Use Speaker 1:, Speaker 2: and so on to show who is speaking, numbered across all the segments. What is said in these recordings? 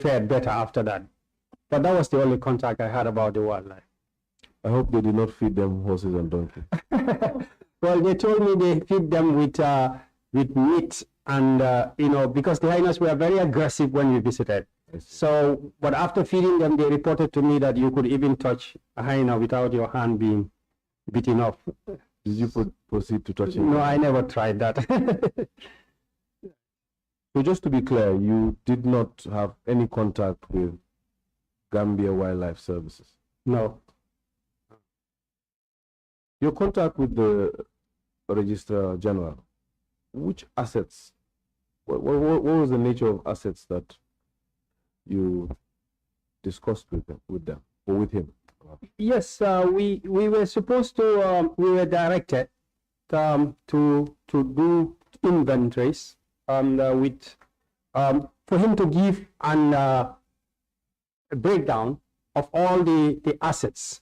Speaker 1: fared better after that. But that was the only contact I had about the wildlife.
Speaker 2: I hope they did not feed them horses and donkeys.
Speaker 1: Well, they told me they feed them with meat and, because the hyenas were very aggressive when we visited. So, but after feeding them, they reported to me that you could even touch a hyena without your hand being beaten off.
Speaker 2: Did you proceed to touching?
Speaker 1: No, I never tried that.
Speaker 2: So just to be clear, you did not have any contact with Gambia Wildlife Services?
Speaker 1: No.
Speaker 2: Your contact with the Registrar General, which assets, what was the nature of assets that you discussed with them or with him?
Speaker 1: Yes, we were supposed to, we were directed to do inventories for him to give a breakdown of all the assets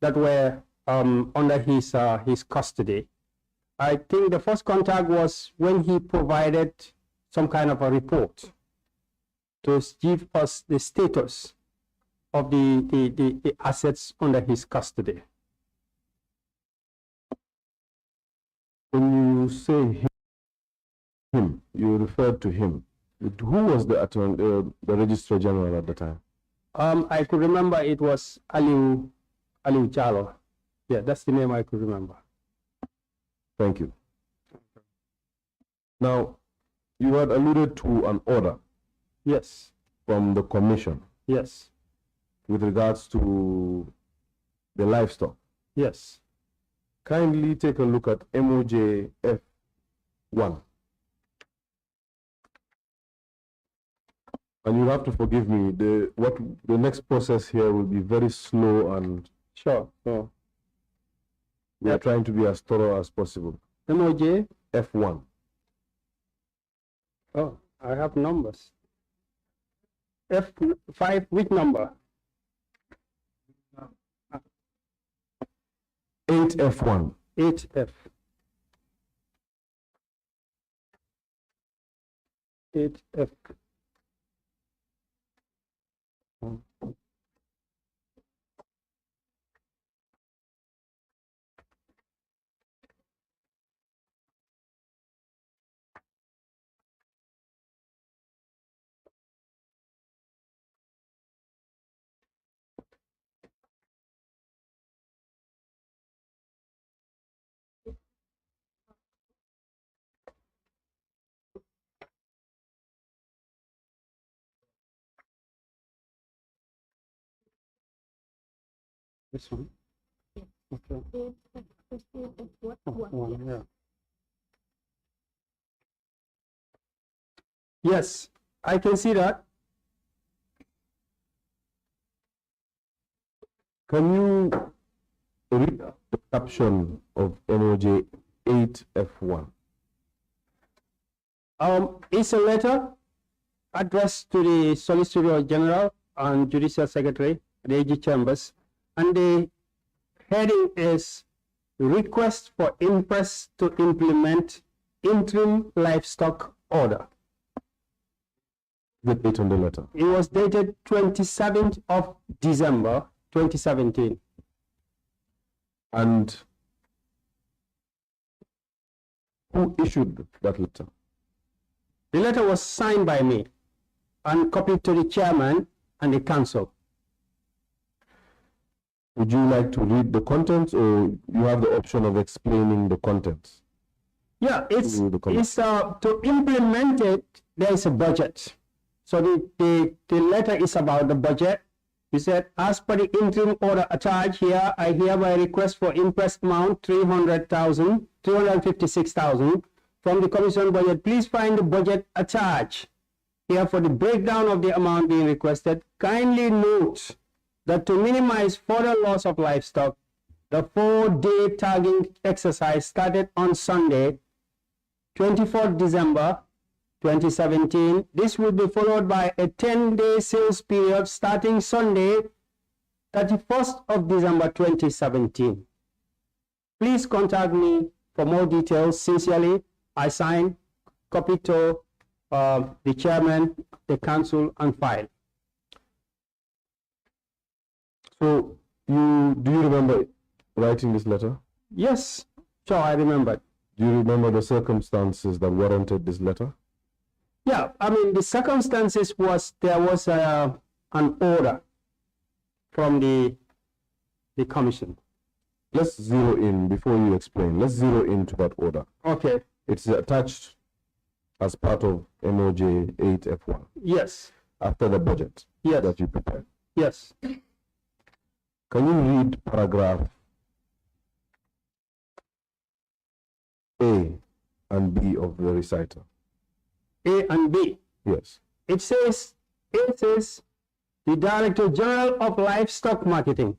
Speaker 1: that were under his custody. I think the first contact was when he provided some kind of a report to give us the status of the assets under his custody.
Speaker 2: When you say him, you referred to him. Who was the Registrar General at the time?
Speaker 1: I could remember it was Aliu Chalo. Yeah, that's the name I could remember.
Speaker 2: Thank you. Now, you had alluded to an order.
Speaker 1: Yes.
Speaker 2: From the commission.
Speaker 1: Yes.
Speaker 2: With regards to the livestock.
Speaker 1: Yes.
Speaker 2: Kindly take a look at MOJ F1. And you have to forgive me, the next process here will be very slow and
Speaker 1: sure.
Speaker 2: We are trying to be as thorough as possible.
Speaker 1: MOJ
Speaker 2: F1.
Speaker 1: Oh, I have numbers. F5, which number?
Speaker 2: 8F1.
Speaker 1: 8F. 8F. This one? Okay. Yeah. Yes, I can see that.
Speaker 2: Can you read the caption of MOJ 8F1?
Speaker 1: It's a letter addressed to the Solicitor General and Judicial Secretary, the AG Chambers, and the heading is Request for Impress to Implement Interim Livestock Order.
Speaker 2: The date on the letter?
Speaker 1: It was dated 27th of December, 2017.
Speaker 2: And who issued that letter?
Speaker 1: The letter was signed by me and copied to the chairman and the council.
Speaker 2: Would you like to read the contents, or you have the option of explaining the contents?
Speaker 1: Yeah, it's to implement it, there is a budget. So the letter is about the budget. He said, as per the interim order attached here, I hereby request for impress amount 356,000 from the commission budget. Please find the budget attached here for the breakdown of the amount being requested. Kindly note that to minimize further loss of livestock, the 4-day tagging exercise started on Sunday, 24th December 2017. This will be followed by a 10-day sales period starting Sunday, 31st of December 2017. Please contact me for more details. Sincerely, I sign, copy to the chairman, the council, and file.
Speaker 2: So, do you remember writing this letter?
Speaker 1: Yes, sure, I remember.
Speaker 2: Do you remember the circumstances that warranted this letter?
Speaker 1: Yeah, I mean, the circumstances was there was an order from the commission.
Speaker 2: Let's zero in, before you explain, let's zero into that order.
Speaker 1: Okay.
Speaker 2: It's attached as part of MOJ 8F1.
Speaker 1: Yes.
Speaker 2: After the budget.
Speaker 1: Yes.
Speaker 2: That you prepared.
Speaker 1: Yes.
Speaker 2: Can you read paragraph A and B of the reciter?
Speaker 1: A and B.
Speaker 2: Yes.
Speaker 1: It says, the Director General of Livestock Marketing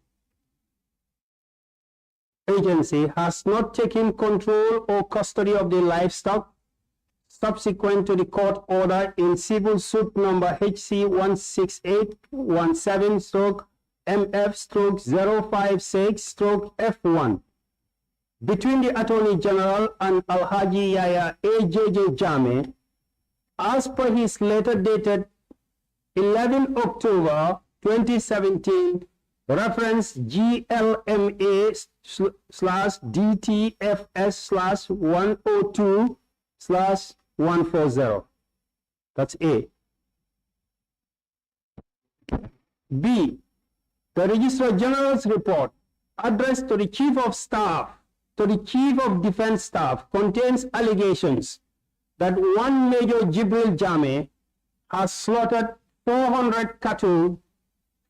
Speaker 1: Agency has not taken control or custody of the livestock subsequent to the court order in civil suit number HC 16817/MF/056/F1 between the Attorney General and Alhaji Yaya AJJ Jammeh, as per his letter dated 11 October 2017, reference GLMA/DTFS/102/140. That's A. B. The Registrar General's report addressed to the Chief of Staff, to the Chief of Defense Staff, contains allegations that one Major Jibril Jammeh has slaughtered 400 cattle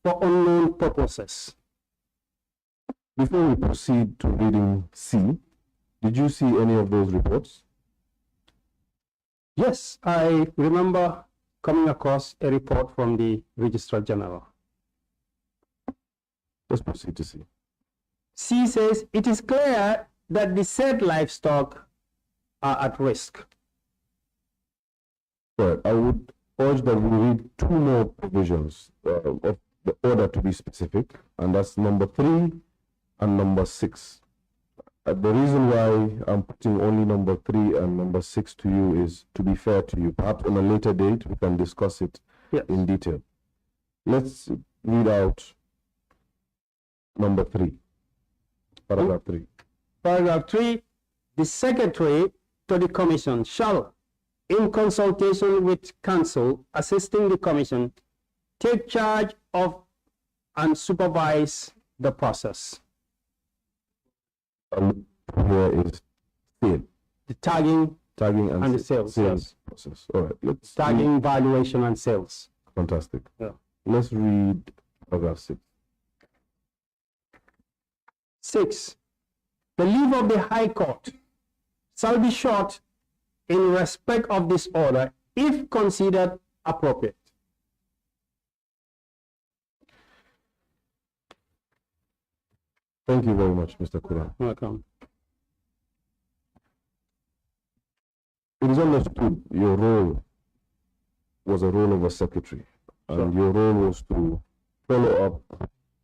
Speaker 1: for unknown purposes.
Speaker 2: Before we proceed to reading C, did you see any of those reports?
Speaker 1: Yes, I remember coming across a report from the Registrar General.
Speaker 2: Let's proceed to C.
Speaker 1: C says, it is clear that the said livestock are at risk.
Speaker 2: Right. I would urge that we read two more provisions of the order to be specific, and that's number 3 and number 6. The reason why I'm putting only number 3 and number 6 to you is to be fair to you. Perhaps on a later date we can discuss it in detail. Let's read out number 3, paragraph 3.
Speaker 1: Paragraph 3, the Secretary to the Commission shall, in consultation with counsel assisting the Commission, take charge of and supervise the process.
Speaker 2: Here is sale.
Speaker 1: The tagging and the sales. Yes.
Speaker 2: Process. All right. Let's
Speaker 1: tagging, valuation, and sales.
Speaker 2: Fantastic.
Speaker 1: Yeah.
Speaker 2: Let's read paragraph 6.
Speaker 1: 6. The leave of the High Court shall be short in respect of this order if considered appropriate.
Speaker 2: Thank you very much, Mr. Kurang.
Speaker 1: Welcome.
Speaker 2: It is understood your role was a role of a secretary, and your role was to follow up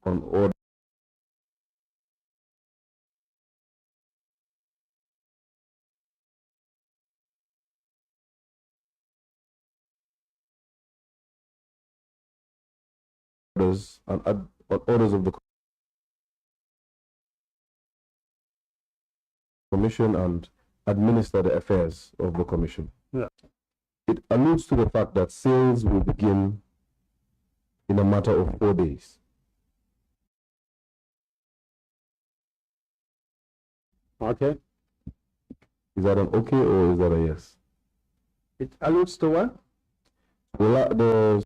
Speaker 2: on orders and orders of the Commission and administer the affairs of the Commission.
Speaker 1: Yeah.
Speaker 2: It alludes to the fact that sales will begin in a matter of 4 days.
Speaker 1: Okay.
Speaker 2: Is that an okay or is that a yes?
Speaker 1: It alludes to what?
Speaker 2: Well, the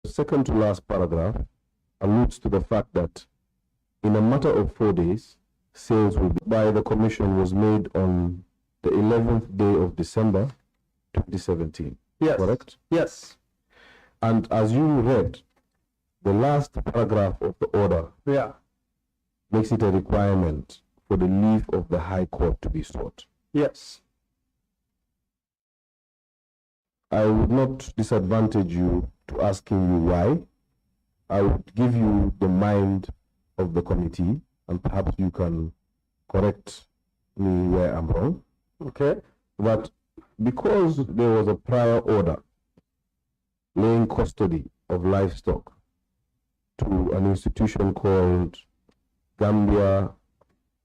Speaker 2: second to last paragraph alludes to the fact that in a matter of 4 days, sales will be by the Commission was made on the 11th day of December 2017.
Speaker 1: Yes.
Speaker 2: Correct?
Speaker 1: Yes.
Speaker 2: And as you read, the last paragraph of the order makes it a requirement for the leave of the High Court to be sought.
Speaker 1: Yes.
Speaker 2: I would not disadvantage you to asking you why. I would give you the mind of the committee, and perhaps you can correct me where I'm wrong.
Speaker 1: Okay.
Speaker 2: But because there was a prior order laying custody of livestock to an institution called Gambia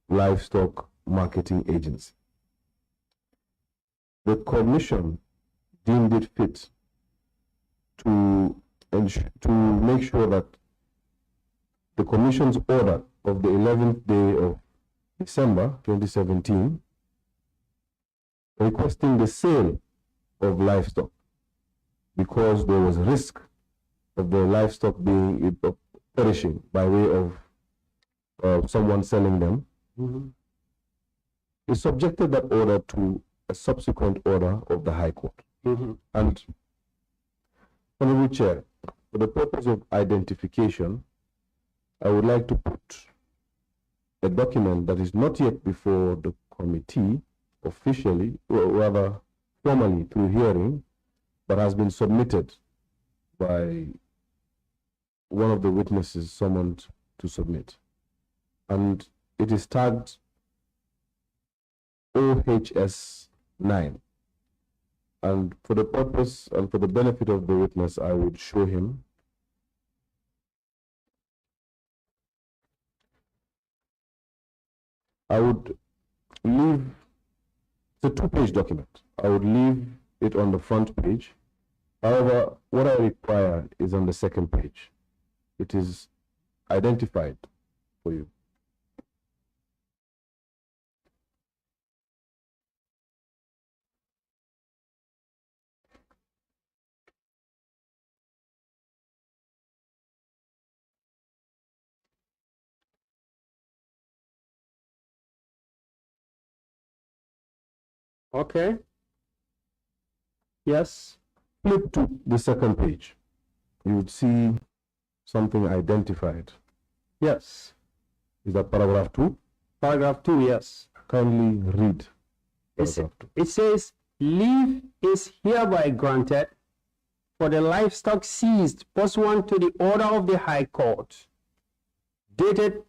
Speaker 2: Livestock Marketing Agency, the commission deemed it fit to make sure that the commission's order of the 11th day of December 2017 requesting the sale of livestock because there was risk of the livestock being perishing by way of someone selling them. It subjected that order to a subsequent order of the High Court. And, Honorable Chair, for the purpose of identification, I would like to put a document that is not yet before the committee officially, or rather formally through hearing, but has been submitted by one of the witnesses summoned to submit. And it is tagged OHS 9. And for the purpose and for the benefit of the witness, I would show him. I would leave, it's a 2-page document. I would leave it on the front page. However, what I require is on the second page. It is identified for you.
Speaker 1: Okay. Yes.
Speaker 2: Flip to the second page. You would see something identified.
Speaker 1: Yes.
Speaker 2: Is that paragraph 2?
Speaker 1: Paragraph 2, yes.
Speaker 2: Kindly read paragraph 2.
Speaker 1: It says, leave is hereby granted for the livestock seized pursuant to the order of the High Court, dated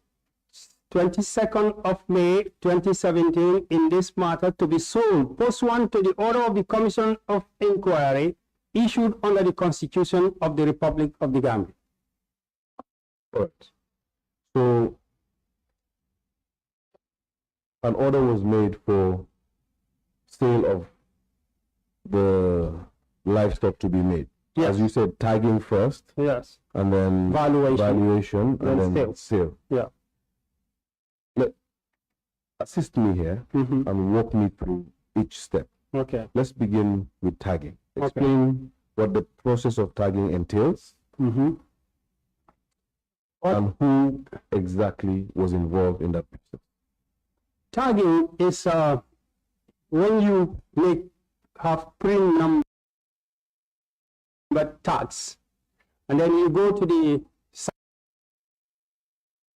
Speaker 1: 22nd of May 2017 in this matter to be sold pursuant to the order of the Commission of Inquiry issued under the Constitution of the Republic of the Gambia.
Speaker 2: Correct. So an order was made for sale of the livestock to be made.
Speaker 1: Yes.
Speaker 2: As you said, tagging first.
Speaker 1: Yes.
Speaker 2: And then
Speaker 1: Valuation.
Speaker 2: and then sale.
Speaker 1: Yeah.
Speaker 2: Assist me here and walk me through each step.
Speaker 1: Okay.
Speaker 2: Let's begin with tagging. Explain what the process of tagging entails and who exactly was involved in that process.
Speaker 1: Tagging is when you have pre-numbered tags, and then you go to the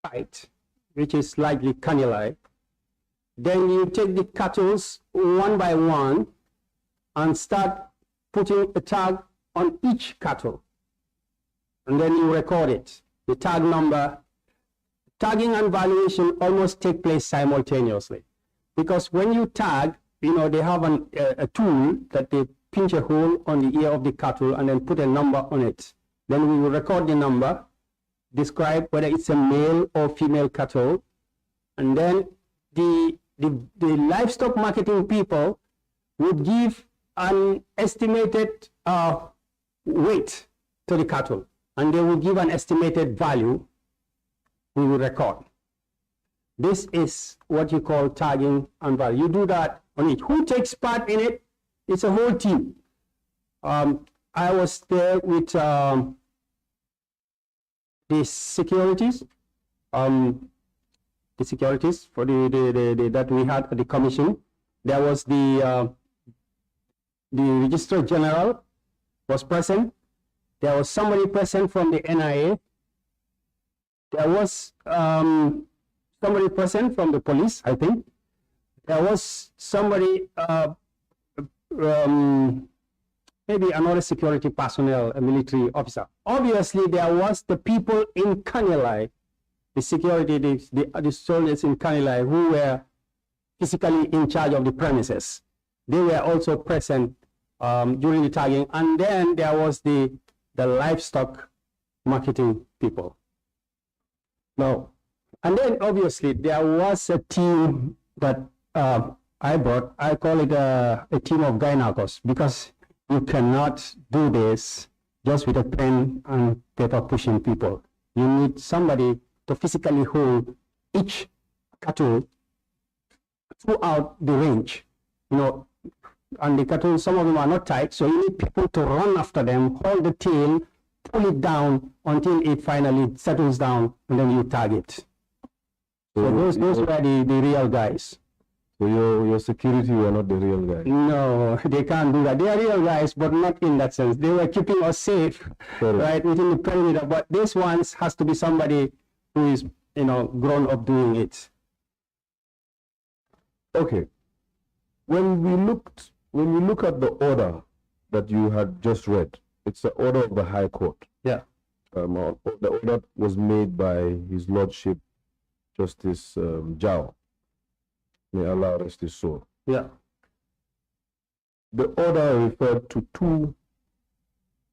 Speaker 1: site, which is likely cannuli. Then you take the cattle one by one and start putting a tag on each cattle. And then you record it, the tag number. Tagging and valuation almost take place simultaneously. Because when you tag, they have a tool that they pinch a hole on the ear of the cattle and then put a number on it. Then we will record the number, describe whether it's a male or female cattle, and then the livestock marketing people would give an estimated weight to the cattle, and they will give an estimated value we will record. This is what you call tagging and value. You do that on each. Who takes part in it? It's a whole team. I was there with the securities. The securities for the that we had at the commission. There was the Registrar General was present. There was somebody present from the NIA. There was somebody present from the police, I think. There was somebody, maybe another security personnel, a military officer. Obviously, there was the people in Kanilai the security, the soldiers in Kanilai who were physically in charge of the premises. They were also present during the tagging. And then there was the livestock marketing people.
Speaker 2: Now,
Speaker 1: and then obviously there was a team that I brought. I call it a team of gynecos, because you cannot do this just with a pen and paper pushing people. You need somebody to physically hold each cattle throughout the range, you know, and the cattle, some of them are not tight, so you need people to run after them, hold the tail, pull it down until it finally settles down, and then you tag it. So those were the real guys.
Speaker 2: So your security were not the real guys?
Speaker 1: No, they can't do that. They are real guys, but not in that sense. They were keeping us safe, right, within the perimeter. But this ones has to be somebody who is, you know, grown up doing it.
Speaker 2: Okay. When we look at the order that you had just read, it's the order of the High Court.
Speaker 1: Yeah.
Speaker 2: The order was made by His Lordship Justice Jao. May Allah rest his soul.
Speaker 1: Yeah.
Speaker 2: The order referred to two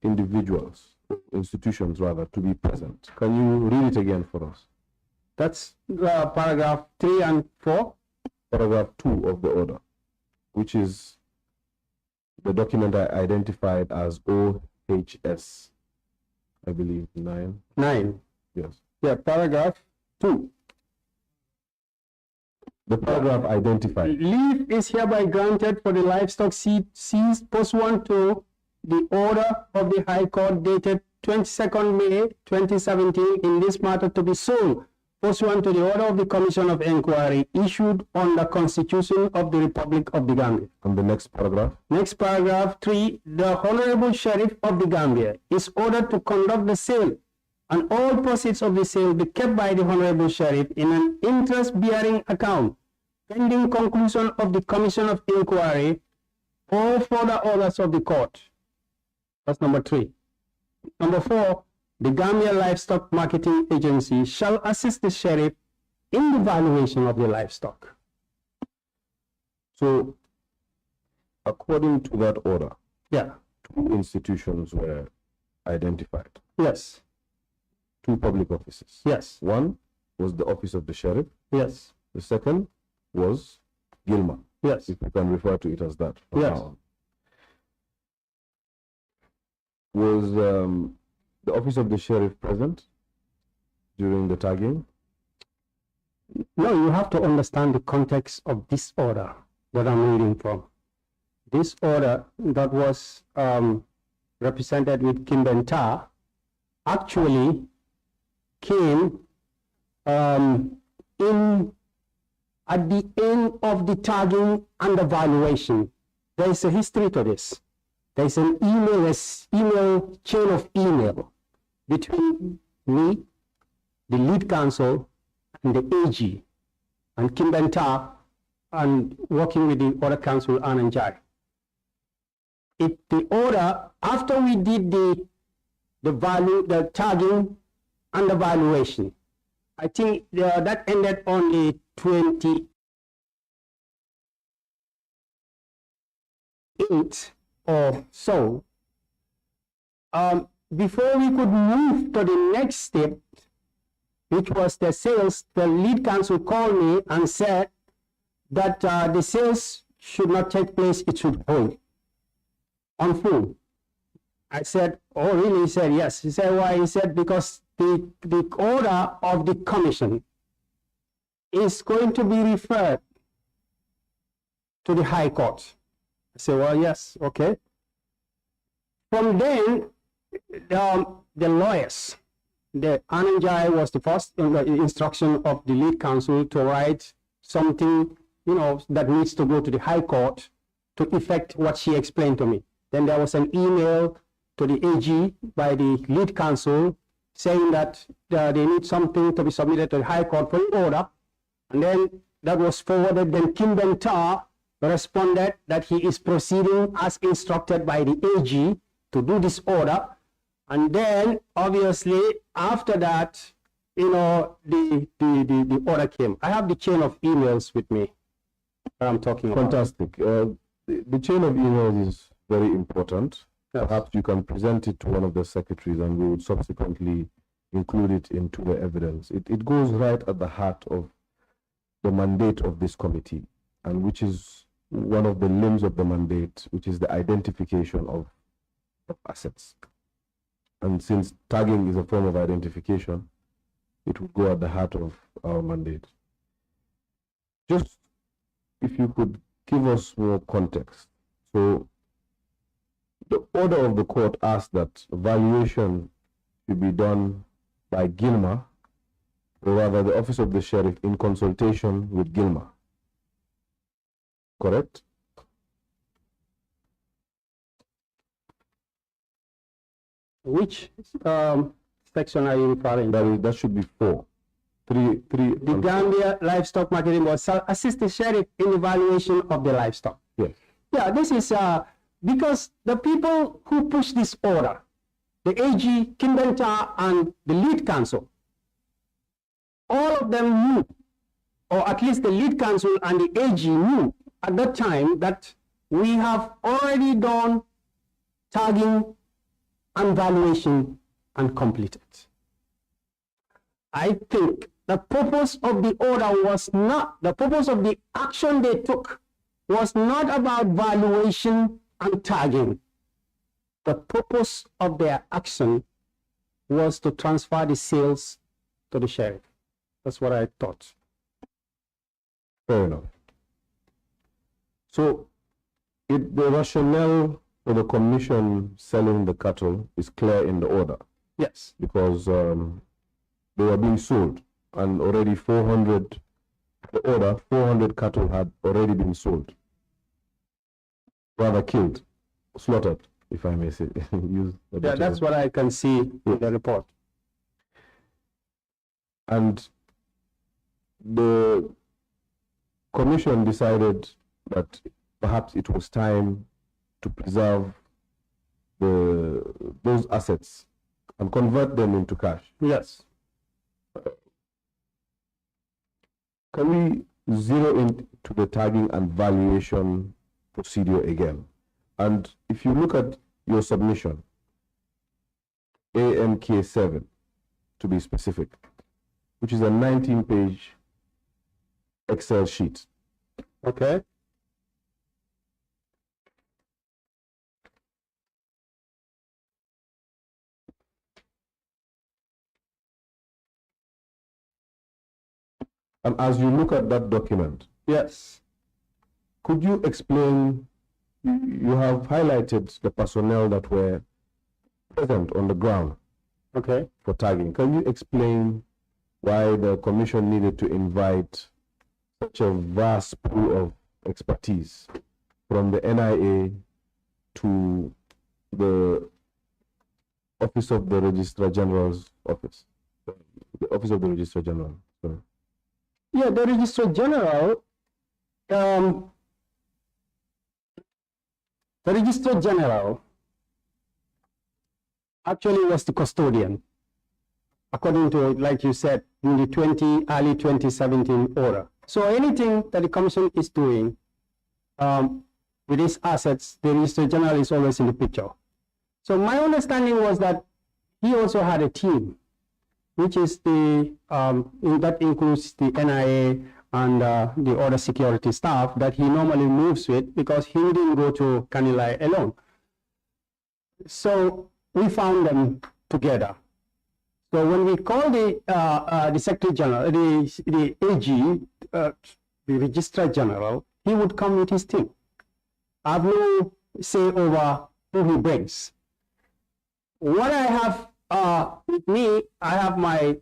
Speaker 2: individuals, institutions rather, to be present. Can you read it again for us?
Speaker 1: That's paragraph 3 and 4.
Speaker 2: Paragraph 2 of the order, which is the document I identified as OHS, I believe 9.
Speaker 1: 9.
Speaker 2: Yes.
Speaker 1: Yeah, paragraph 2.
Speaker 2: The paragraph identified.
Speaker 1: Leave is hereby granted for the livestock seized pursuant to the order of the High Court dated 22nd May 2017 in this matter to be sold pursuant to the order of the Commission of Inquiry issued on the Constitution of the Republic of the Gambia.
Speaker 2: And the next paragraph?
Speaker 1: Next paragraph 3. The Honorable Sheriff of the Gambia is ordered to conduct the sale, and all proceeds of the sale be kept by the Honorable Sheriff in an interest-bearing account, pending conclusion of the Commission of Inquiry or further orders of the court. That's number 3. Number 4, the Gambia Livestock Marketing Agency shall assist the sheriff in the valuation of the livestock.
Speaker 2: So, according to that order,
Speaker 1: yeah,
Speaker 2: 2 institutions were identified.
Speaker 1: Yes.
Speaker 2: 2 public offices.
Speaker 1: Yes.
Speaker 2: One was the office of the sheriff.
Speaker 1: Yes.
Speaker 2: The second was Gilman.
Speaker 1: Yes.
Speaker 2: If you can refer to it as that.
Speaker 1: Yes.
Speaker 2: Was the office of the sheriff present during the tagging?
Speaker 1: No, you have to understand the context of this order that I'm reading from. This order that was represented with Kimbenta actually came in at the end of the tagging and the valuation. There is a history to this. There is an email chain of email between me, the lead counsel, and the AG, and Kimbenta, and working with the other counsel, Ananjai. The order, after we did the tagging and the valuation, I think that ended on the 28th or so. Before we could move to the next step, which was the sales, the lead counsel called me and said that the sales should not take place, it should hold on full. I said, oh really? He said, yes. He said, why? He said, because the order of the commission is going to be referred to the High Court. I said, well, yes, okay. From then, the lawyers, the Ananjai was the first instruction of the lead counsel to write something, you know, that needs to go to the High Court to effect what she explained to me. Then there was an email to the AG by the lead counsel saying that they need something to be submitted to the High Court for the order. And then that was forwarded. Then Kim Bentar responded that he is proceeding as instructed by the AG to do this order. And then, obviously, after that, the order came. I have the chain of emails with me that I'm talking about.
Speaker 2: Fantastic. The chain of emails is very important.
Speaker 1: Yes.
Speaker 2: Perhaps you can present it to one of the secretaries and we would subsequently include it into the evidence. It goes right at the heart of the mandate of this committee, and which is one of the limbs of the mandate, which is the identification of assets. And since tagging is a form of identification, it would go at the heart of our mandate. Just if you could give us more context. So the order of the court asked that valuation should be done by Gilmer, or rather the office of the sheriff in consultation with Gilmer. Correct?
Speaker 1: Which section are you referring to?
Speaker 2: That should be 4. 3.
Speaker 1: The Gambia Livestock Marketing Board shall assist the sheriff in the valuation of the livestock.
Speaker 2: Yes.
Speaker 1: Yeah, this is because the people who push this order, the AG, Kimbenta, and the lead counsel, all of them knew, or at least the lead counsel and the AG knew at that time, that we have already done tagging and valuation and completed. I think the purpose of the order was not, the purpose of the action they took was not about valuation and tagging. The purpose of their action was to transfer the sales to the sheriff. That's what I thought.
Speaker 2: Fair enough. So the rationale for the commission selling the cattle is clear in the order.
Speaker 1: Yes.
Speaker 2: Because they were being sold, and already 400 cattle had already been sold. Rather killed, slaughtered, if I may say.
Speaker 1: Yeah, that's what I can see in the report.
Speaker 2: And the commission decided that perhaps it was time to preserve those assets and convert them into cash.
Speaker 1: Yes.
Speaker 2: Can we zero into the tagging and valuation procedure again? And if you look at your submission, AMK7 to be specific, which is a 19-page Excel sheet.
Speaker 1: Okay.
Speaker 2: And as you look at that document,
Speaker 1: yes,
Speaker 2: could you explain, you have highlighted the personnel that were present on the ground,
Speaker 1: okay,
Speaker 2: for tagging. Can you explain why the commission needed to invite such a vast pool of expertise from the NIA to the Office of the Registrar General's office? The Office of the Registrar General, sorry.
Speaker 1: Yeah, the Registrar General, the Registrar General actually was the custodian, according to, like you said, in the early 2017 order. So anything that the commission is doing with its assets, the Registrar General is always in the picture. So my understanding was that he also had a team, which is the, that includes the NIA and the other security staff that he normally moves with, because he didn't go to Kanilai alone. So we found them together. So when we called the Secretary General, the AG, the Registrar General, he would come with his team. I have no say over who he brings. What I have with me, I have my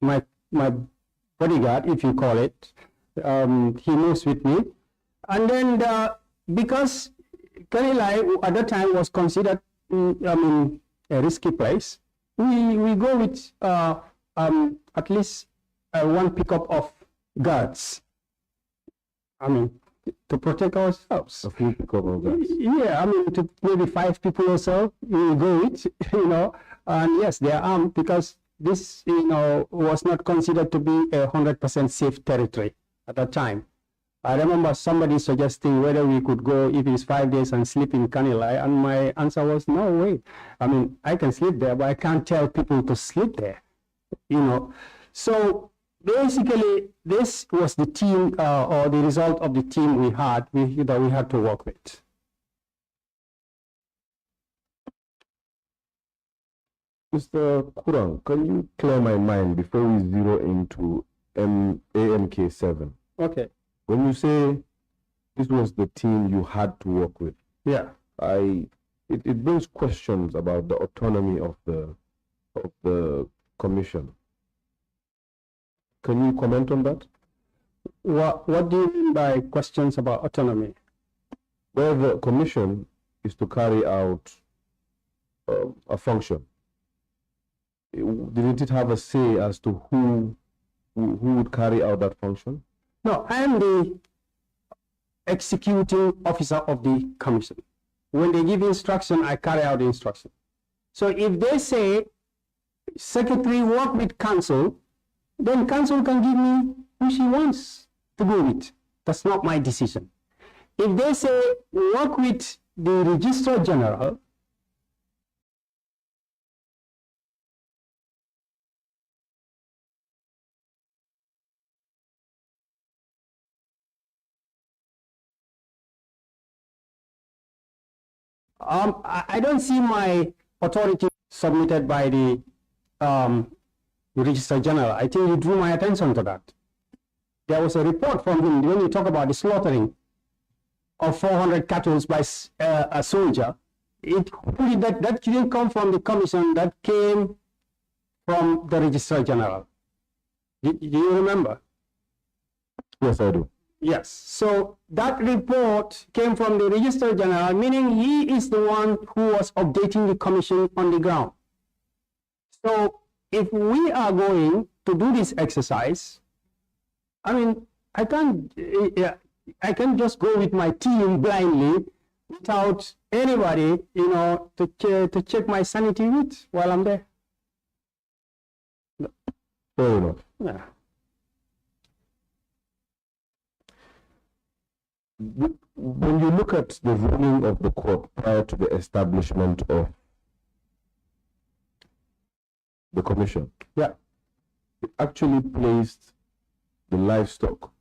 Speaker 1: my bodyguard, if you call it. He moves with me, and then because Kanilai at that time was considered, a risky place, we go with at least one pickup of guards. To protect ourselves.
Speaker 2: A full pickup of guards.
Speaker 1: Yeah, to maybe 5 people or so we go with, and yes, they are armed, because this, was not considered to be 100% safe territory at that time. I remember somebody suggesting whether we could go, if it's 5 days, and sleep in Kanilai, and my answer was, no way. I mean, I can sleep there, but I can't tell people to sleep there, So basically, this was the team, or the result of the team we had to work with.
Speaker 2: Mr. Kurang, can you clear my mind before we zero into AMK7?
Speaker 1: Okay.
Speaker 2: When you say this was the team you had to work with,
Speaker 1: yeah,
Speaker 2: it brings questions about the autonomy of the commission. Can you comment on that?
Speaker 1: What do you mean by questions about autonomy?
Speaker 2: Well, the commission is to carry out a function. Didn't it have a say as to who would carry out that function?
Speaker 1: No, I am the executing officer of the commission. When they give instruction, I carry out the instruction. So if they say, secretary, work with council, then council can give me who she wants to go with. That's not my decision. If they say, work with the registrar general, I don't see my authority submitted by the Registrar General. I think he drew my attention to that. There was a report from him when you talk about the slaughtering of 400 cattle by a soldier. That didn't come from the commission, that came from the Registrar General. Do you remember?
Speaker 2: Yes, I do.
Speaker 1: Yes, so that report came from the Registrar General, meaning he is the one who was updating the commission on the ground. So if we are going to do this exercise, I mean, I can't just go with my team blindly without anybody, to check my sanity with while I'm there.
Speaker 2: Fair enough.
Speaker 1: Yeah.
Speaker 2: When you look at the ruling of the court prior to the establishment of the commission,
Speaker 1: yeah,
Speaker 2: it actually placed the livestock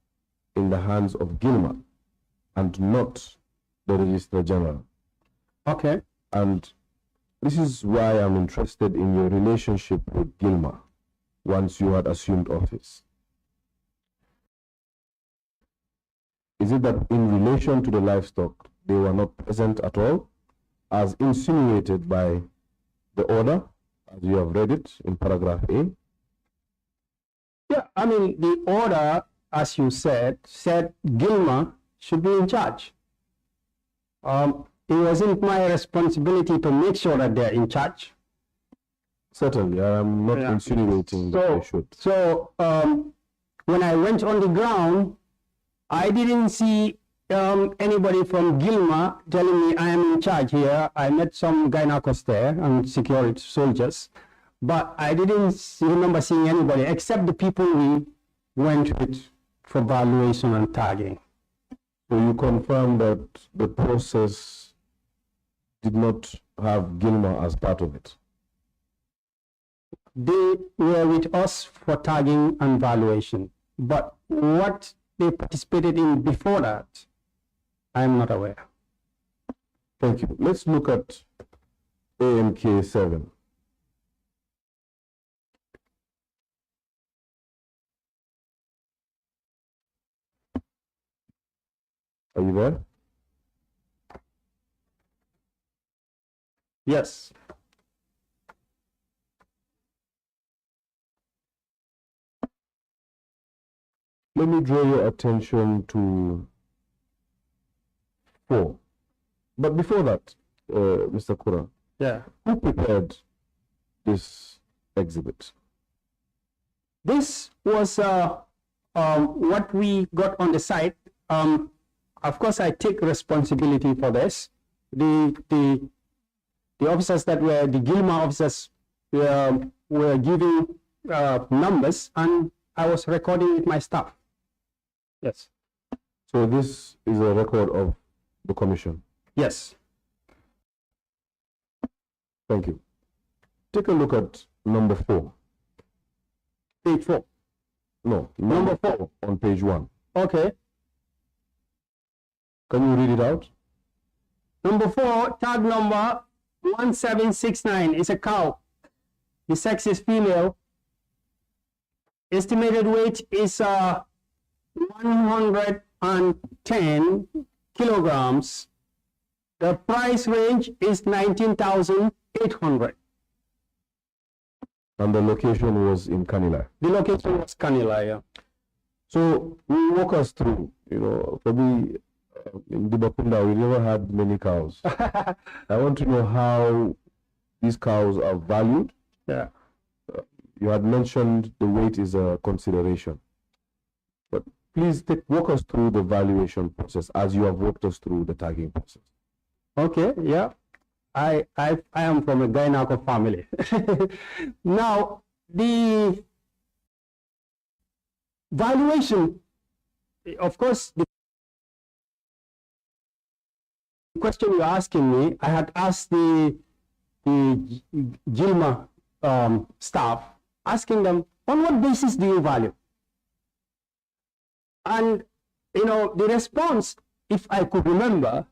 Speaker 2: in the hands of Gilmer and not the Registrar General.
Speaker 1: Okay.
Speaker 2: And this is why I'm interested in your relationship with Gilmer once you had assumed office. Is it that in relation to the livestock, they were not present at all, as insinuated by the order, as you have read it in paragraph A?
Speaker 1: Yeah, I mean, the order, as you said Gilmer should be in charge. It wasn't my responsibility to make sure that they're in charge.
Speaker 2: Certainly, I am not insinuating that they should.
Speaker 1: So, when I went on the ground, I didn't see anybody from Gilmer telling me I am in charge here. I met some gynecologists there and security soldiers, but I didn't remember seeing anybody except the people we went with for valuation and tagging.
Speaker 2: So you confirm that the process did not have Gilmer as part of it?
Speaker 1: They were with us for tagging and valuation, but what they participated in before that, I am not aware.
Speaker 2: Thank you. Let's look at AMK 7. Are you there?
Speaker 1: Yes.
Speaker 2: Let me draw your attention to 4. But before that, Mr. Kurang,
Speaker 1: Yeah.
Speaker 2: who prepared this exhibit?
Speaker 1: This was what we got on the site. Of course, I take responsibility for this. The officers that were the Gilmer officers were were giving numbers, and I was recording with my staff. Yes.
Speaker 2: So this is a record of the commission.
Speaker 1: Yes.
Speaker 2: Thank you. Take a look at number 4.
Speaker 1: Page 4.
Speaker 2: No,
Speaker 1: Number 4
Speaker 2: on page 1.
Speaker 1: Okay.
Speaker 2: Can you read it out?
Speaker 1: Number 4, tag number 1769 is a cow. The sex is female. Estimated weight is 110 kilograms. The price range is 19,800.
Speaker 2: And the location was in Kanila.
Speaker 1: The location was Kanila, yeah.
Speaker 2: So walk us through, probably in Dibakunda we never had many cows. I want to know how these cows are valued.
Speaker 1: Yeah.
Speaker 2: You had mentioned the weight is a consideration, but please walk us through the valuation process as you have walked us through the tagging process.
Speaker 1: Okay, yeah. I am from a Gainako family. Now, the valuation, of course, the question you're asking me, I had asked the Gilma staff, asking them, on what basis do you value? And, the response, if I could remember,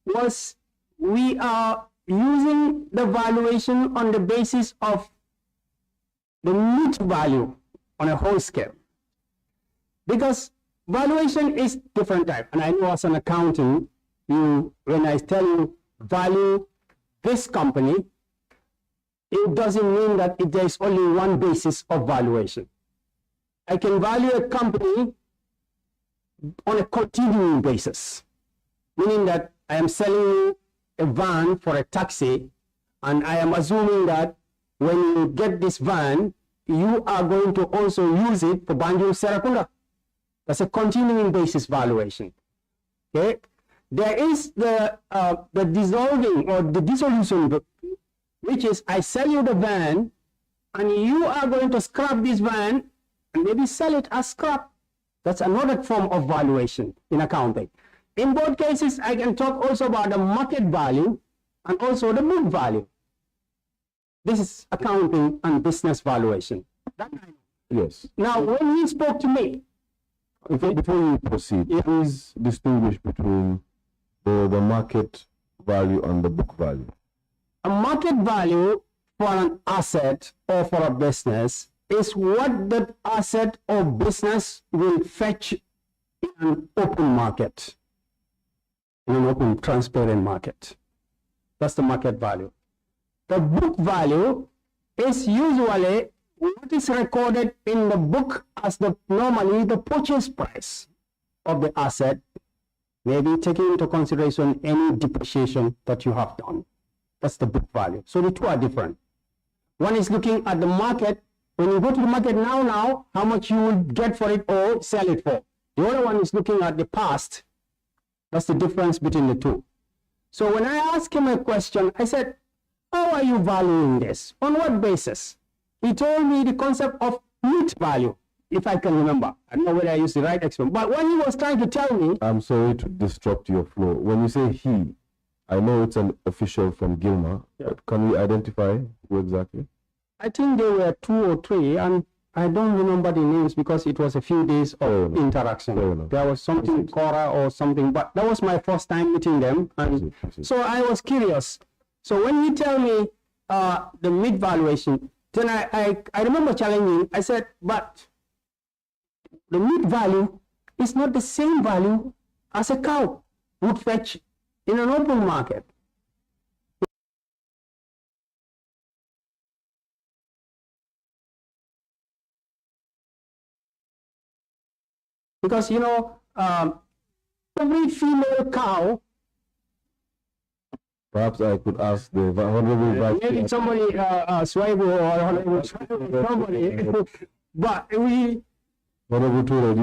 Speaker 1: was we are using the valuation on the basis of the meat value on a whole scale. Because valuation is different type. And I know as an accountant, when I tell you value this company, it doesn't mean that there is only one basis of valuation. I can value a company on a continuing basis, meaning that I am selling you a van for a taxi, and I am assuming that when you get this van, you are going to also use it for Banjul Serakunda. That's a continuing basis valuation. Okay, there is the dissolving or the dissolution, which is I sell you the van, and you are going to scrap this van and maybe sell it as scrap. That's another form of valuation in accounting. In both cases, I can talk also about the market value and also the book value. This is accounting and business valuation.
Speaker 2: Yes.
Speaker 1: Now, when he spoke to me,
Speaker 2: before you proceed, please distinguish between the market value and the book value.
Speaker 1: A market value for an asset or for a business is what that asset or business will fetch in an open market, in an open, transparent market. That's the market value. The book value is usually what is recorded in the book as normally the purchase price of the asset, maybe taking into consideration any depreciation that you have done. That's the book value. So the two are different. One is looking at the market. When you go to the market now, how much you will get for it or sell it for. The other one is looking at the past. That's the difference between the two. So when I asked him a question, I said, how are you valuing this? On what basis? He told me the concept of meat value, if I can remember. I don't know whether I used the right expression. But when he was trying to tell me...
Speaker 2: I'm sorry to disrupt your flow. When you say he, I know it's an official from Gilma, but can we identify who exactly?
Speaker 1: I think there were 2 or 3, and I don't remember the names because it was a few days of interaction. There was something Cora or something, but that was my first time meeting them, and so I was curious. So when you tell me the meat valuation, then I remember challenging. I said, but the meat value is not the same value as a cow would fetch in an open market. Because, every female cow...
Speaker 2: Perhaps I could ask the Honorable Vice
Speaker 1: maybe somebody, Swaibu or Honorable somebody, but we...
Speaker 2: Honorable Tura,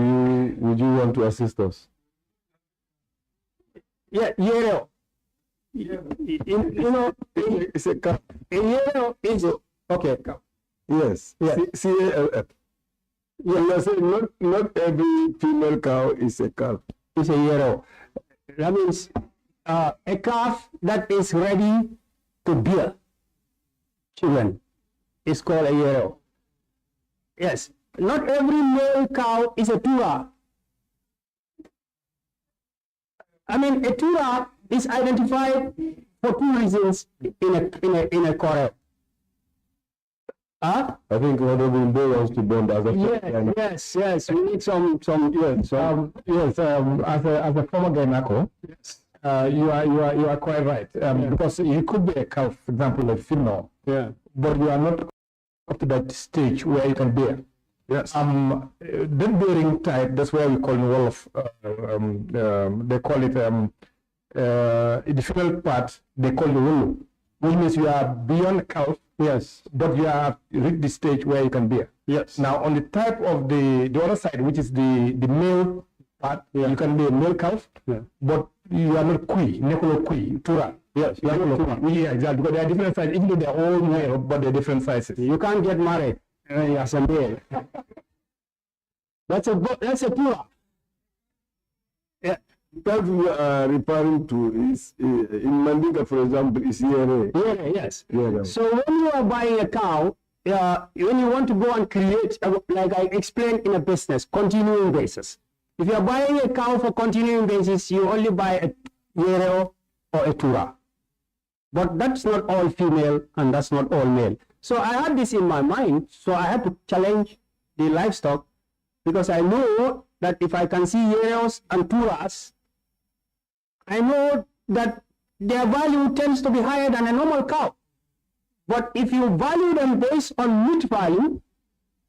Speaker 2: would you want to assist us?
Speaker 1: Yeah, it's a cow. Is okay, cow.
Speaker 3: Yes.
Speaker 1: Yes.
Speaker 3: CALF. Yeah, you are saying not every female cow is a calf.
Speaker 1: It's a year-old. That means a calf that is ready to bear children is called a year-old. Yes. Not every male cow is a tura. I mean, a tura is identified for two reasons in a corral. Huh?
Speaker 2: I think Honorable Mbo wants to bond as a
Speaker 1: Yes. We need some
Speaker 4: as a former Gainako, you are quite right. Because you could be a cow, for example, a female.
Speaker 1: Yeah.
Speaker 4: But you are not up to that stage where you can bear.
Speaker 1: Yes.
Speaker 4: That bearing type, that's where we call the wall of, they call it, the female part, they call the wulu, which means you are beyond calf.
Speaker 1: Yes.
Speaker 4: But you have reached the stage where you can bear.
Speaker 1: Yes.
Speaker 4: Now, on the type of the other side, which is the male part, you can be a male calf, but you are not kui, nekolo kui, tura.
Speaker 1: Yes.
Speaker 4: You are not tura. Yeah, exactly. Because they are different sizes, even though they are all male, but they are different sizes.
Speaker 1: You can't get married as a male. That's a tura. Yeah.
Speaker 3: That we are referring to is in Mandinka, for example, is yere.
Speaker 1: Yes.
Speaker 3: Yere.
Speaker 1: So when you are buying a cow, when you want to go and create, like I explained in a business, continuing basis. If you are buying a cow for continuing basis, you only buy a yere or a tura. But that's not all female and that's not all male. So I had this in my mind, so I had to challenge the livestock because I know that if I can see yeros and turas, I know that their value tends to be higher than a normal cow. But if you value them based on meat value,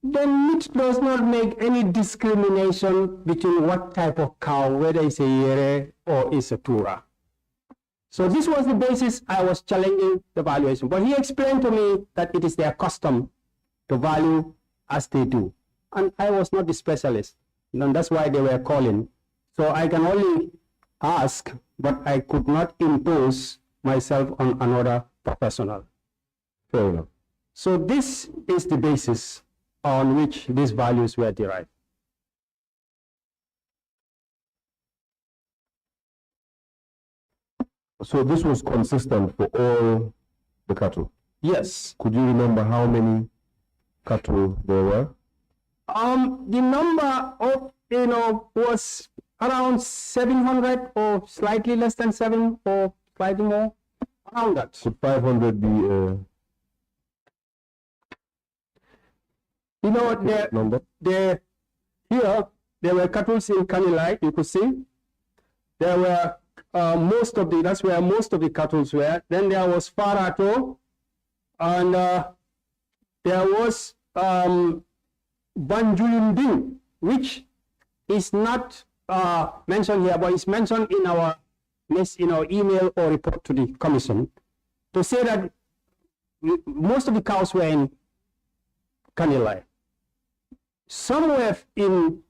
Speaker 1: then meat does not make any discrimination between what type of cow, whether it's a yere or it's a tura. So this was the basis I was challenging the valuation. But he explained to me that it is their custom to value as they do. And I was not the specialist. And that's why they were calling. So I can only ask, but I could not impose myself on another professional.
Speaker 2: Fair enough.
Speaker 1: So this is the basis on which these values were derived.
Speaker 2: So this was consistent for all the cattle?
Speaker 1: Yes.
Speaker 2: Could you remember how many cattle there were?
Speaker 1: The number of, was around 700 or slightly less than 7 or slightly more, around that.
Speaker 2: Could 500 be number?
Speaker 1: Here, there were cattle in Kanilai, you could see. There were that's where most of the cattle were. Then there was Farato, and there was Banjulinding, which is not mentioned here, but it's mentioned in our email or report to the commission to say that most of the cows were in Kanilai. Some were in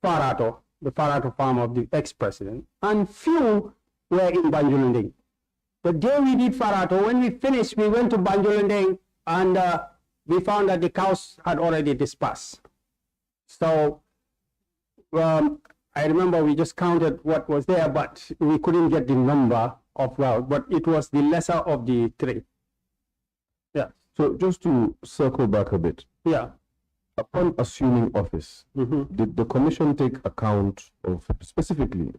Speaker 1: Farato, the Farato farm of the ex-president, and few were in Banjulinding. The day we did Farato, when we finished, we went to Banjulinding and we found that the cows had already dispersed. So I remember we just counted what was there, but we couldn't get the number of but it was the lesser of the three. Yeah.
Speaker 2: So just to circle back a bit.
Speaker 1: Yeah.
Speaker 2: Upon assuming office, did the commission take account of specifically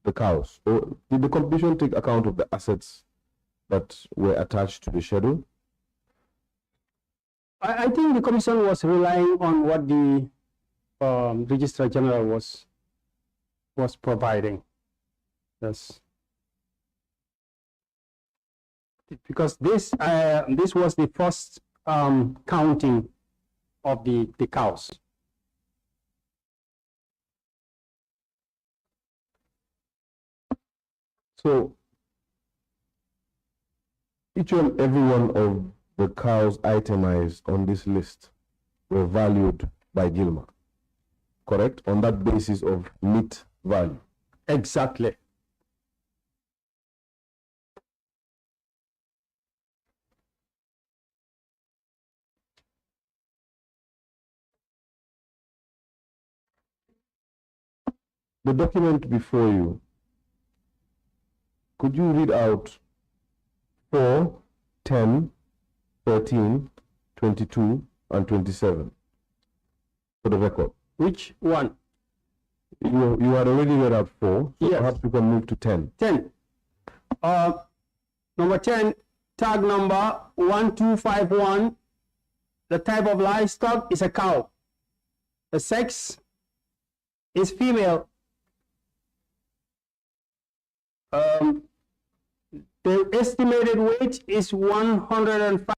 Speaker 2: the cows, or did the commission take account of the assets that were attached to the schedule?
Speaker 1: I think the commission was relying on what the Registrar General was providing. Yes. Because this was the first counting of the cows.
Speaker 2: So each and every one of the cows itemized on this list were valued by Gilmer, correct? On that basis of meat value.
Speaker 1: Exactly.
Speaker 2: the document before you, could you read out 4, 10, 13, 22, and 27 for the record?
Speaker 1: Which one?
Speaker 2: You had already read out 4, so
Speaker 1: Yes.
Speaker 2: perhaps we can move to 10.
Speaker 1: 10. Number 10, tag number 1251. The type of livestock is a cow. The sex is female. The estimated weight is 105.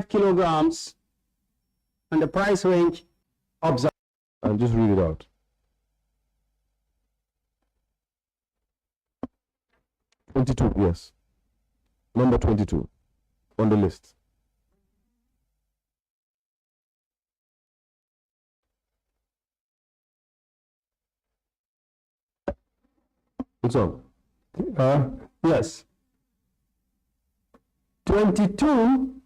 Speaker 1: kilograms, and the price range observed.
Speaker 2: And just read it out. "22, yes. Number 22 on the list. It's on.
Speaker 1: Yes. 22,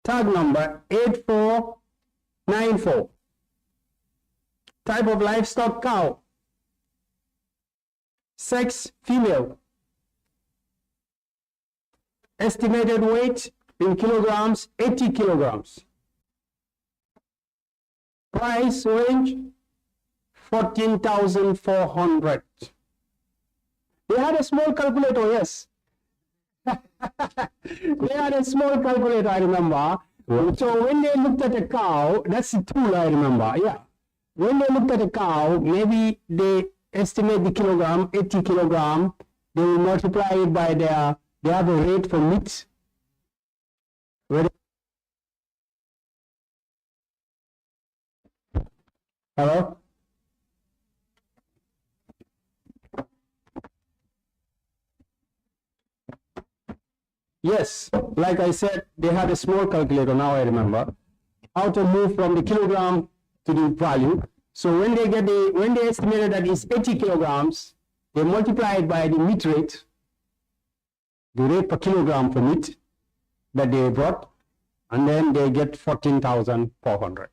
Speaker 1: tag number 8494. Type of livestock cow. Sex female. Estimated weight in kilograms 80 kilograms. Price range 14,400. They had a small calculator, yes. They had a small calculator, I remember. So when they looked at a cow, that's the tool I remember, yeah. When they looked at a cow, maybe they estimate the kilogram, 80 kilogram, they will multiply it by they have a rate for meat. Hello? Yes, like I said, they had a small calculator, now I remember, how to move from the kilogram to the value. So when they estimated that it's 80 kilograms, they multiply it by the meat rate, the rate per kilogram for meat that they brought, and then they get 14,400.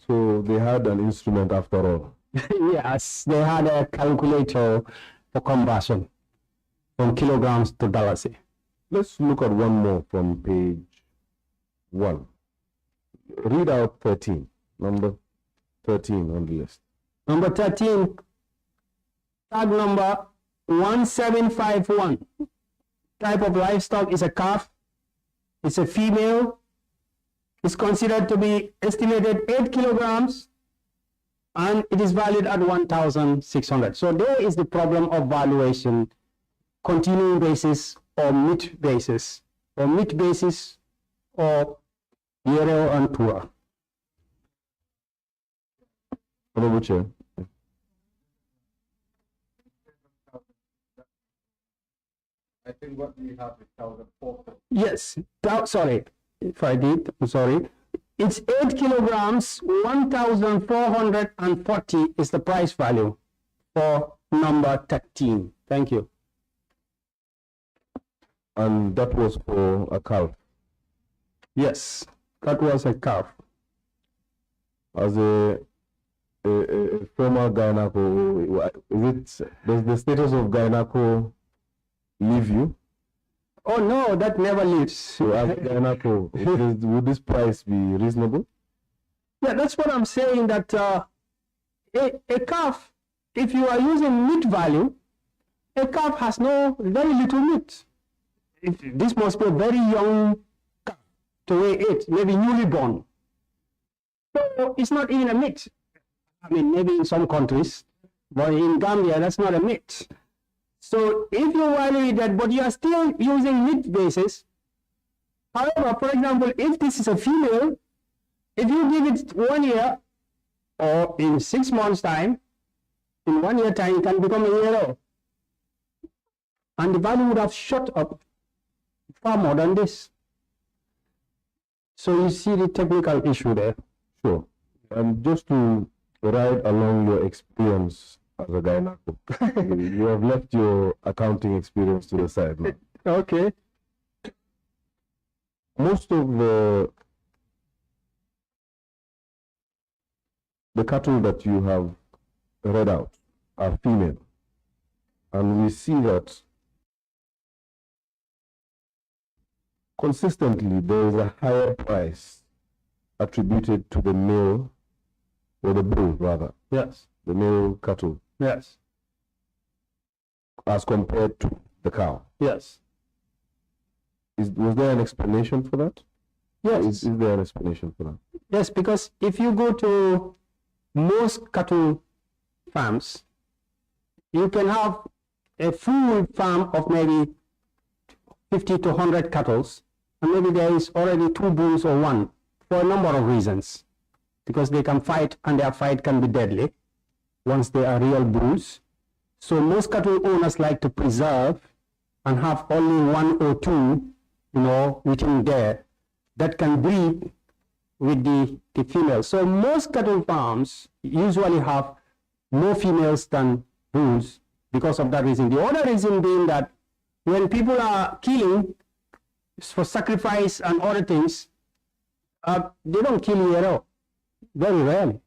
Speaker 2: So they had an instrument after all.
Speaker 1: Yes, they had a calculator for conversion from kilograms to dollars.
Speaker 2: Let's look at one more from page 1. Read out 13, number 13 on the list.
Speaker 1: Number 13, tag number 1751. Type of livestock is a calf. It's a female. It's considered to be estimated 8 kilograms, and it is valued at 1,600. So there is the problem of valuation, continuing basis or meat basis, or Euro and Tua.
Speaker 2: Honorable Chair.
Speaker 5: I think what we have is 1,400.
Speaker 1: Yes, sorry, if I did, I'm sorry. It's 8 kilograms, 1,440 is the price value for number 13. Thank you.
Speaker 2: And that was for a calf.
Speaker 1: Yes, that was a calf.
Speaker 2: As a former gyneco, does the status of gyneco leave you?
Speaker 1: Oh no, that never leaves.
Speaker 2: So as a gyneco, would this price be reasonable?
Speaker 1: Yeah, that's what I'm saying, that a calf, if you are using meat value, a calf has very little meat. this must be a very young cow to weigh it, maybe newly born. So it's not even a meat. I mean, maybe in some countries, but in Gambia, that's not a meat. So if you value that, but you are still using meat basis. However, for example, if this is a female, if you give it 1 year or in 6 months' time, in 1 year time, it can become a year old. And the value would have shot up far more than this. So you see the technical issue there.
Speaker 2: Sure. And just to ride along your experience as a gynaco, you have left your accounting experience to the side now.
Speaker 1: Okay.
Speaker 2: Most of the cattle that you have read out are female, and we see that consistently there is a higher price attributed to the male, or the bull rather,
Speaker 1: Yes.
Speaker 2: the male cattle,
Speaker 1: Yes.
Speaker 2: as compared to the cow.
Speaker 1: Yes.
Speaker 2: Was there an explanation for that?
Speaker 1: Yes.
Speaker 2: Is there an explanation for that?
Speaker 1: Yes, because if you go to most cattle farms, you can have a full farm of maybe 50 to 100 cattle, and maybe there is already 2 bulls or 1 for a number of reasons. Because they can fight, and their fight can be deadly once they are real bulls. So most cattle owners like to preserve and have only 1 or 2, within there that can breed with the females. So most cattle farms usually have more females than bulls because of that reason. The other reason being that when people are killing for sacrifice and other things, they don't kill at all. Very rarely.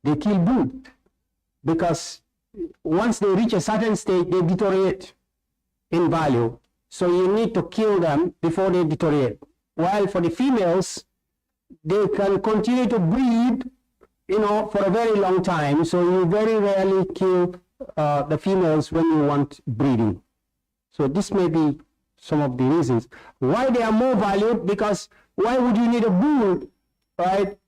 Speaker 1: They kill bull because once they reach a certain stage, they deteriorate in value. So you need to kill them before they deteriorate. While for the females, they can continue to breed, for a very long time. So you very rarely kill the females when you want breeding. So this may be some of the reasons why they are more valued. Because why would you need a bull, right,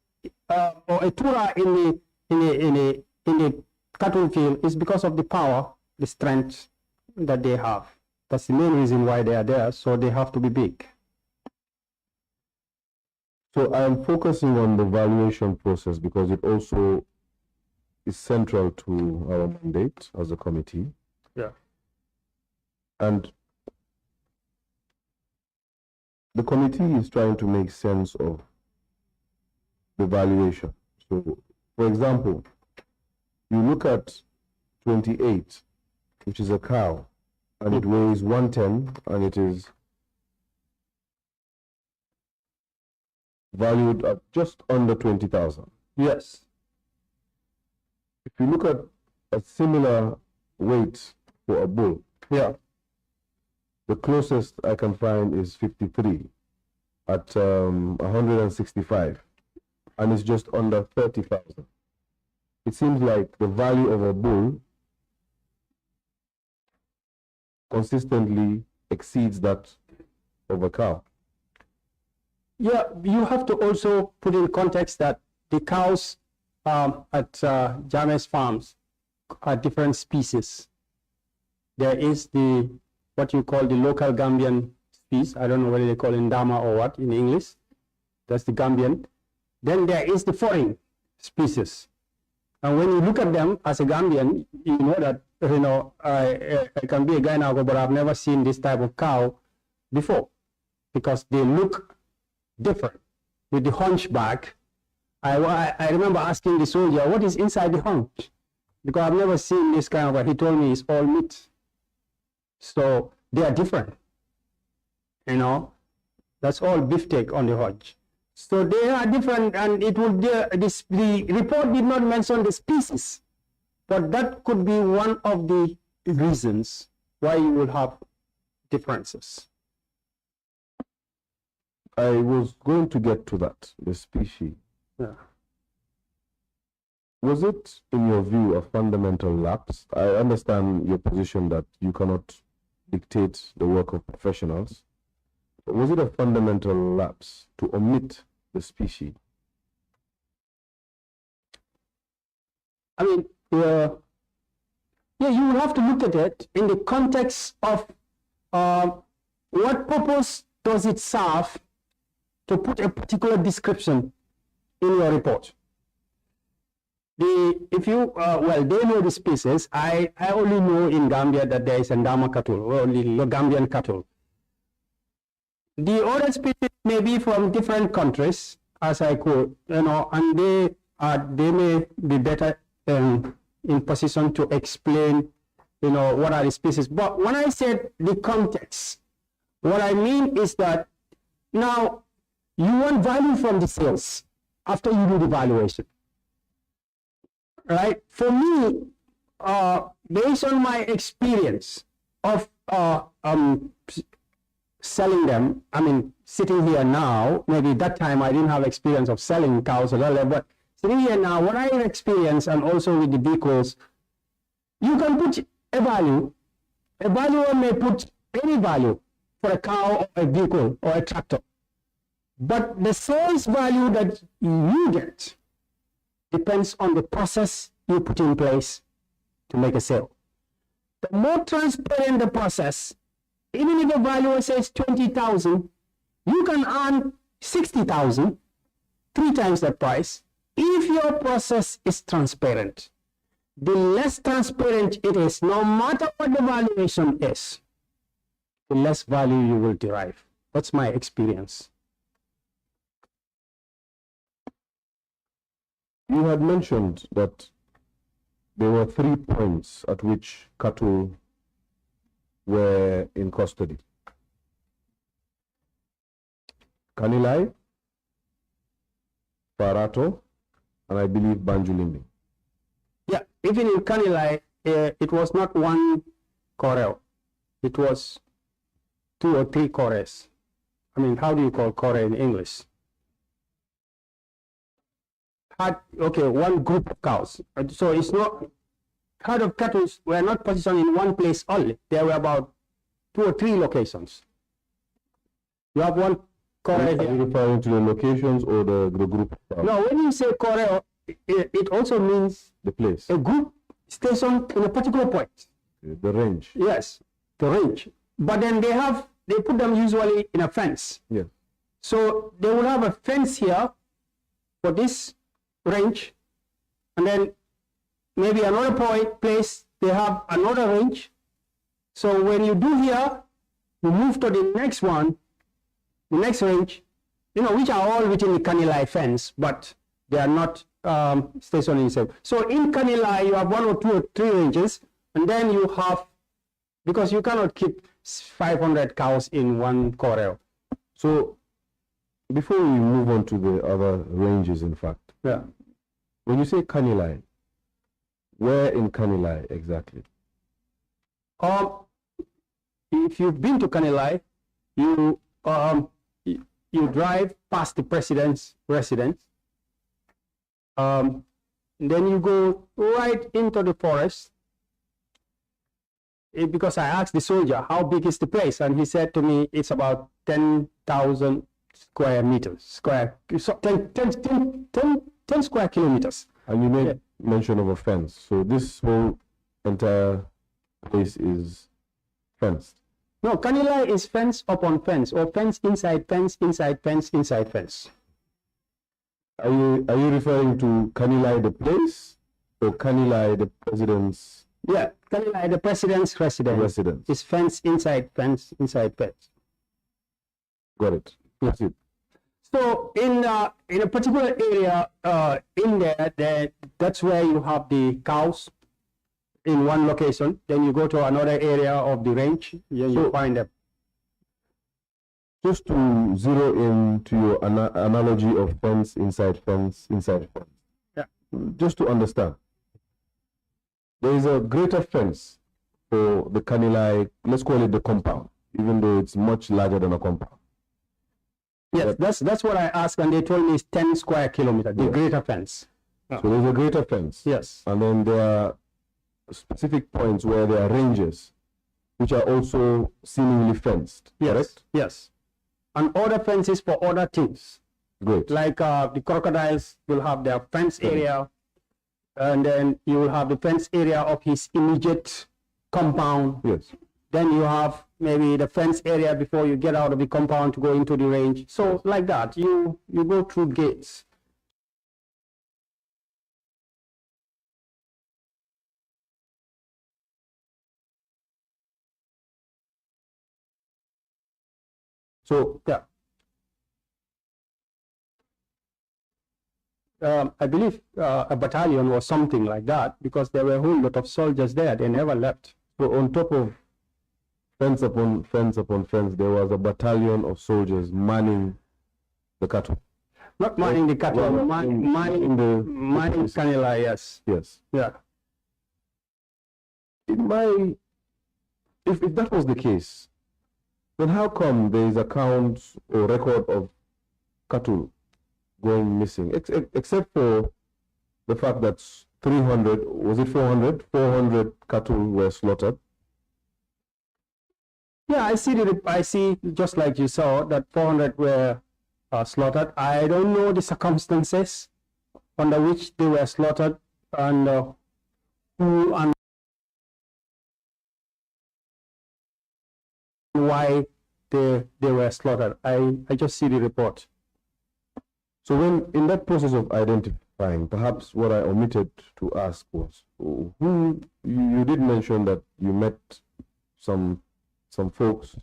Speaker 1: or a tura in the cattle field? Is because of the power, the strength that they have. That's the main reason why they are there. So they have to be big.
Speaker 2: So I'm focusing on the valuation process because it also is central to our mandate as a committee.
Speaker 1: Yeah.
Speaker 2: And the committee is trying to make sense of the valuation. So, for example, you look at 28, which is a cow, and it weighs 110, and it is valued at just under 20,000.
Speaker 1: Yes.
Speaker 2: If you look at a similar weight for a bull,
Speaker 1: Yeah.
Speaker 2: the closest I can find is 53 at 165, and it's just under 30,000. It seems like the value of a bull consistently exceeds that of a cow.
Speaker 1: Yeah, you have to also put in context that the cows at JANNEH's farms are different species. There is what you call the local Gambian species. I don't know whether they call it Ndama or what in English. That's the Gambian. Then there is the foreign species. And when you look at them as a Gambian, you know that, I can be a guy now, but I've never seen this type of cow before because they look different. With the hunchback, I remember asking the soldier, what is inside the hunch? Because I've never seen this kind of, he told me it's all meat. So they are different. That's all beefsteak on the hunch. So they are different, and it would the report did not mention the species, but that could be one of the reasons why you will have differences.
Speaker 2: I was going to get to that, the species.
Speaker 1: Yeah.
Speaker 2: Was it, in your view, a fundamental lapse? I understand your position that you cannot dictate the work of professionals. But was it a fundamental lapse to omit the species?
Speaker 1: I mean, yeah, you will have to look at it in the context of what purpose does it serve to put a particular description in your report. If you, well, they know the species. I only know in Gambia that there is Ndama cattle, or only Gambian cattle. The other species may be from different countries, as I quote, and they may be better in position to explain, what are the species. But when I said the context, what I mean is that now you want value from the sales after you do the valuation. Right? For me, based on my experience of selling them, I mean, sitting here now, maybe that time I didn't have experience of selling cows or whatever, but sitting here now, what I experience, and also with the vehicles, you can put a value. A valuer may put any value for a cow or a vehicle or a tractor. But the sales value that you get depends on the process you put in place to make a sale. The more transparent the process, even if a valuer says 20,000, you can earn 60,000, 3 times that price, if your process is transparent. The less transparent it is, no matter what the valuation is, the less value you will derive. That's my experience.
Speaker 2: You had mentioned that there were 3 points at which cattle were in custody. Kanilai, Parato, and I believe Banjulindi.
Speaker 1: Yeah, even in Kanilai, it was not one corral. It was 2 or 3 corrals. I mean, how do you call corral in English? Okay, one group of cows. So it's not, herd of cattle were not positioned in one place only. There were about 2 or 3 locations. You have one corral
Speaker 2: Are you
Speaker 1: here.
Speaker 2: referring to the locations or the group?
Speaker 1: No, when you say corral, it also means
Speaker 2: The place,
Speaker 1: a group stationed in a particular point.
Speaker 2: the range.
Speaker 1: Yes, the range. But then they put them usually in a fence.
Speaker 2: Yeah.
Speaker 1: So they will have a fence here for this range, and then maybe another place they have another range. So when you do here, you move to the next one, the next range, which are all within the Kanilai fence, but they are not stationed in the same. So in Kanilai, you have 1 or 2 or 3 ranges, and then you have, because you cannot keep 500 cows in one corral.
Speaker 2: So before we move on to the other ranges, in fact,
Speaker 1: Yeah.
Speaker 2: when you say Kanilai, where in Kanilai exactly?
Speaker 1: If you've been to Kanilai, you drive past the president's residence. Then you go right into the forest. Because I asked the soldier, how big is the place? And he said to me, it's about 10,000 square meters, 10 square kilometers.
Speaker 2: And you made mention of a fence. So this whole entire place is fenced.
Speaker 1: No, Kanilai is fence upon fence, or fence inside fence, inside fence, inside fence.
Speaker 2: Are you referring to Kanilai the place or Kanilai the president's
Speaker 1: Yeah, Kanilai, the president's residence, is fence inside fence, inside fence.
Speaker 2: Got it. That's it.
Speaker 1: So in a particular area in there, that's where you have the cows in one location. Then you go to another area of the range, you find them.
Speaker 2: Just to zero in to your analogy of fence, inside fence, inside fence.
Speaker 1: Yeah.
Speaker 2: Just to understand, there is a greater fence for the Kanilai, let's call it the compound, even though it's much larger than a compound.
Speaker 1: Yes, that's what I asked, and they told me it's 10 square kilometers, the greater fence.
Speaker 2: So there's a greater fence.
Speaker 1: Yes.
Speaker 2: And then there are specific points where there are ranges which are also seemingly fenced,
Speaker 1: Yes,
Speaker 2: correct?
Speaker 1: yes. And other fences for other things.
Speaker 2: Great.
Speaker 1: Like the crocodiles will have their fence area, and then you will have the fence area of his immediate compound.
Speaker 2: Yes.
Speaker 1: Then you have maybe the fence area before you get out of the compound to go into the range. So like that, you go through gates.
Speaker 2: So
Speaker 1: Yeah. I believe a battalion or something like that, because there were a whole lot of soldiers there. They never left.
Speaker 2: So on top of fence upon fence upon fence, there was a battalion of soldiers manning the cattle.
Speaker 1: Not mining the cattle,
Speaker 2: Well,
Speaker 1: mining Canela, yes.
Speaker 2: Yes.
Speaker 1: Yeah.
Speaker 2: If that was the case, then how come there is account or record of cattle going missing, except for the fact that 300, was it 400? 400 cattle were slaughtered.
Speaker 1: Yeah, I see just like you saw that 400 were slaughtered. I don't know the circumstances under which they were slaughtered and who and why they were slaughtered. I just see the report.
Speaker 2: So when in that process of identifying, perhaps what I omitted to ask was, who you did mention that you met some folks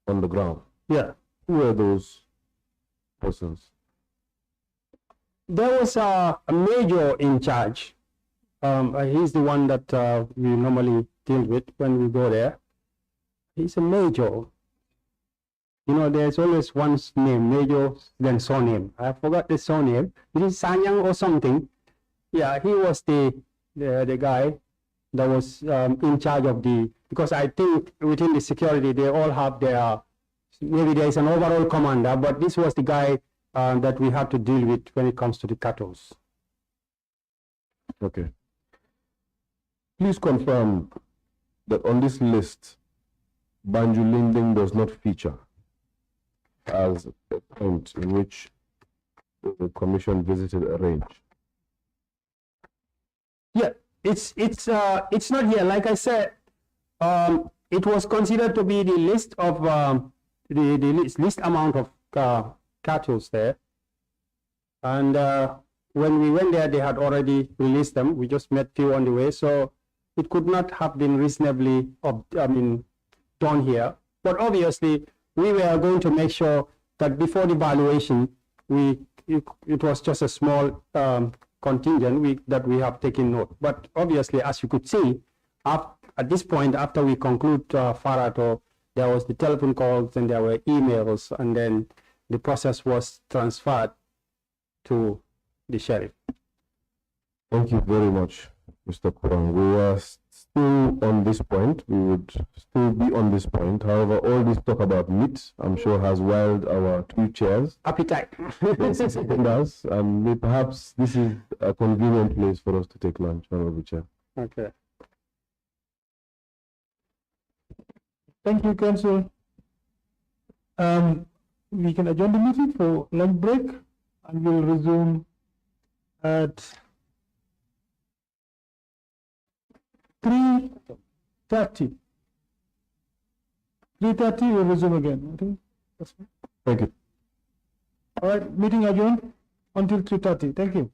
Speaker 2: on the ground.
Speaker 1: Yeah.
Speaker 2: Who were those persons?
Speaker 1: There was a major in charge. He's the one that we normally deal with when we go there. He's a major. You know, there's always one name, major, then surname. I forgot the surname. It is Sanyang or something. Yeah, he was the guy that was in charge of because I think within the security, they all have maybe there is an overall commander, but this was the guy that we have to deal with when it comes to the cattle.
Speaker 2: Okay. Please confirm that on this list, Banjulinding does not feature as a point in which the commission visited a range.
Speaker 1: Yeah, it's not here. Like I said, it was considered to be the list of the list amount of cattle there, and when we went there, they had already released them. We just met few on the way, so it could not have been reasonably, done here. But obviously, we were going to make sure that before the valuation, it was just a small contingent that we have taken note. But obviously, as you could see, at this point, after we conclude Farato, there was the telephone calls and there were emails, and then the process was transferred to the sheriff.
Speaker 2: Thank you very much, Mr. Kurang. We are still on this point. We would still be on this point. However, all this talk about meat, I'm sure, has wild our two chairs.
Speaker 1: Appetite.
Speaker 2: Yes, it does. And perhaps this is a convenient place for us to take lunch, Honorable Chair.
Speaker 1: Okay.
Speaker 4: Thank you, Council. We can adjourn the meeting for lunch break, and we'll resume at 3:30. 3:30, we'll resume again. I think that's fine.
Speaker 2: Thank you.
Speaker 4: All right, meeting adjourned until 3:30. Thank you.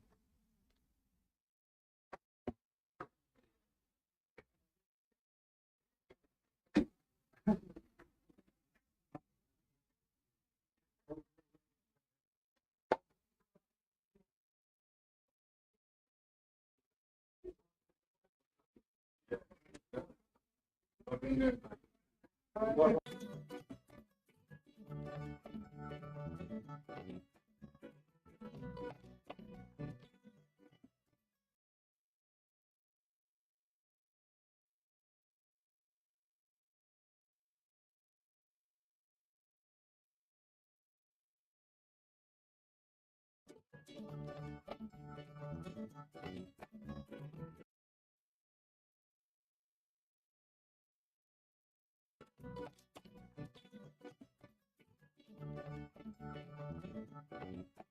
Speaker 1: Bye.